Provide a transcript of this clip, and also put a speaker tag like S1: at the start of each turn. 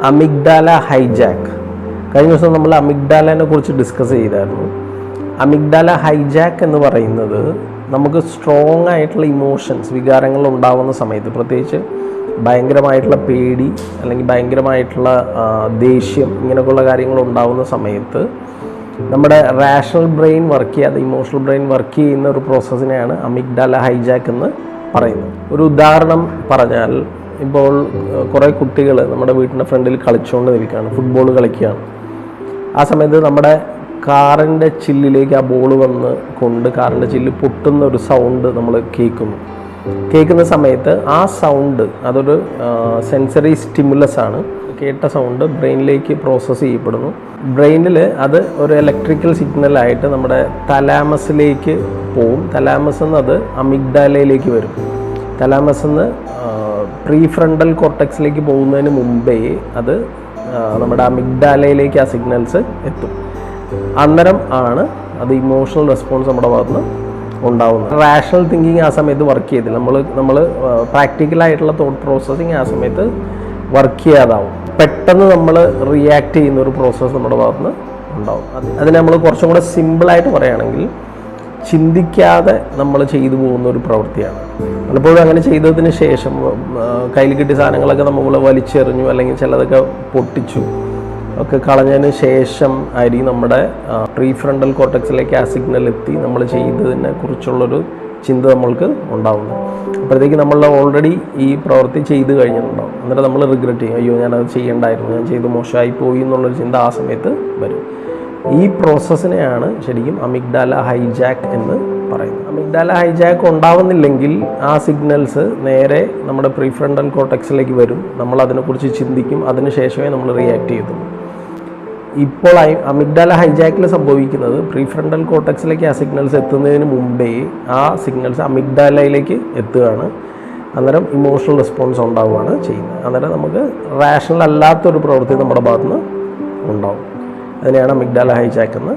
S1: Amygdala hijack. കഴിഞ്ഞ ദിവസം നമ്മൾ അമിഗ്ഡാലനെ കുറിച്ച് ഡിസ്കസ് ചെയ്തായിരുന്നു. അമിഗ്ഡാല ഹൈജാക്ക് എന്ന് പറയുന്നത് നമുക്ക് സ്ട്രോങ് ആയിട്ടുള്ള ഇമോഷൻസ്, വികാരങ്ങൾ ഉണ്ടാകുന്ന സമയത്ത്, പ്രത്യേകിച്ച് ഭയങ്കരമായിട്ടുള്ള പേടി അല്ലെങ്കിൽ ഭയങ്കരമായിട്ടുള്ള ദേഷ്യം, ഇങ്ങനെയൊക്കെയുള്ള കാര്യങ്ങൾ ഉണ്ടാകുന്ന സമയത്ത് നമ്മുടെ റാഷണൽ ബ്രെയിൻ വർക്ക് ചെയ്യാതെ ഇമോഷണൽ ബ്രെയിൻ വർക്ക് ചെയ്യുന്ന ഒരു പ്രോസസ്സിനെയാണ് അമിഗ്ഡാല ഹൈജാക്ക് എന്ന് പറയുന്നത്. ഒരു ഉദാഹരണം പറഞ്ഞാൽ, ഇപ്പോൾ കുറേ കുട്ടികൾ നമ്മുടെ വീട്ടിൻ്റെ ഫ്രണ്ടിൽ കളിച്ചുകൊണ്ട് നിൽക്കുകയാണ്, ഫുട്ബോൾ കളിക്കുകയാണ്. ആ സമയത്ത് നമ്മുടെ കാറിൻ്റെ ചില്ലിലേക്ക് ആ ബോൾ വന്ന് കൊണ്ട് കാറിൻ്റെ ചില്ല് പൊട്ടുന്ന ഒരു സൗണ്ട് നമ്മൾ കേൾക്കുന്ന സമയത്ത് ആ സൗണ്ട് അതൊരു സെൻസറി സ്റ്റിമുലസ് ആണ്. കേട്ട സൗണ്ട് ബ്രെയിനിലേക്ക് പ്രോസസ്സ് ചെയ്യപ്പെടുന്നു. ബ്രെയിനിൽ അത് ഒരു ഇലക്ട്രിക്കൽ സിഗ്നലായിട്ട് നമ്മുടെ തലാമസിലേക്ക് പോവും. തലാമസ് നിന്ന് അത് അമിഗ്ഡാലയിലേക്ക് വരും. തലാമസ് നിന്ന് പ്രീ ഫ്രണ്ടൽ കോർട്ടെക്സിലേക്ക് പോകുന്നതിന് മുമ്പേ അത് നമ്മുടെ അമിഗ്ഡാലയിലേക്ക് ആ സിഗ്നൽസ് എത്തും. അന്നേരം ആണ് അത് ഇമോഷണൽ റെസ്പോൺസ് നമ്മുടെ ഭാഗത്തുനിന്ന് ഉണ്ടാവുന്നത്. റാഷണൽ തിങ്കിങ് ആ സമയത്ത് വർക്ക് ചെയ്തില്ല. നമ്മൾ പ്രാക്ടിക്കലായിട്ടുള്ള തോട്ട് പ്രോസസ്സിങ് ആ സമയത്ത് വർക്ക് ചെയ്യാതാവും. പെട്ടെന്ന് നമ്മൾ റിയാക്ട് ചെയ്യുന്ന ഒരു പ്രോസസ്സ് നമ്മുടെ ഭാഗത്തുനിന്ന് ഉണ്ടാവും. അതിന് നമ്മൾ കുറച്ചും കൂടെ സിമ്പിളായിട്ട് പറയുകയാണെങ്കിൽ, ചിന്തിക്കാതെ നമ്മൾ ചെയ്തു പോകുന്ന ഒരു പ്രവൃത്തിയാണ്. പലപ്പോഴും അങ്ങനെ ചെയ്തതിന് ശേഷം കയ്യിൽ കിട്ടിയ സാധനങ്ങളൊക്കെ നമ്മൾ വലിച്ചെറിഞ്ഞു, അല്ലെങ്കിൽ ചിലതൊക്കെ പൊട്ടിച്ചു ഒക്കെ കളഞ്ഞതിന് ശേഷം ആയിരിക്കും നമ്മുടെ പ്രീ ഫ്രണ്ടൽ കോർട്ടെക്സിലേക്ക് ആ സിഗ്നൽ എത്തി നമ്മൾ ചെയ്തതിനെ കുറിച്ചുള്ളൊരു ചിന്ത നമ്മൾക്ക് ഉണ്ടാവുന്നു. അപ്പോഴത്തേക്ക് നമ്മൾ ഓൾറെഡി ഈ പ്രവൃത്തി ചെയ്ത് കഴിഞ്ഞിട്ടുണ്ടാവും. എന്നിട്ട് നമ്മൾ റിഗ്രറ്റ് ചെയ്യും, അയ്യോ ഞാനത് ചെയ്യേണ്ടായിരുന്നു, ഞാൻ ചെയ്ത് മോശമായി പോയി എന്നുള്ളൊരു ചിന്ത ആ സമയത്ത് വരും. ഈ പ്രോസസ്സിനെയാണ് ശരിക്കും അമിഗ്ഡാല ഹൈജാക്ക് എന്ന് പറയുന്നത്. അമിഗ്ഡാല ഹൈജാക്ക് ഉണ്ടാവുന്നില്ലെങ്കിൽ ആ സിഗ്നൽസ് നേരെ നമ്മുടെ പ്രീ ഫ്രണ്ടൽ കോർട്ടെക്സിലേക്ക് വരും. നമ്മൾ അതിനെക്കുറിച്ച് ചിന്തിക്കും, അതിന് ശേഷമേ നമ്മൾ റിയാക്ട് ചെയ്തുള്ളൂ. ഇപ്പോൾ അമിഗ്ഡാല ഹൈജാക്കിൽ സംഭവിക്കുന്നത് പ്രീ ഫ്രണ്ടൽ കോർട്ടെക്സിലേക്ക് ആ സിഗ്നൽസ് എത്തുന്നതിന് മുമ്പേ ആ സിഗ്നൽസ് അമിഗ്ഡാലയിലേക്ക് എത്തുകയാണ്. അന്നേരം ഇമോഷണൽ റെസ്പോൺസ് ഉണ്ടാവുകയാണ് ചെയ്യുന്നത്. അന്നേരം നമുക്ക് റാഷണൽ അല്ലാത്തൊരു പ്രവൃത്തി നമ്മുടെ ഭാഗത്തുനിന്ന് ഉണ്ടാവും. അതിനെയാണ് അമിഗ്ഡാല ഹൈജാക്ക് എന്ന്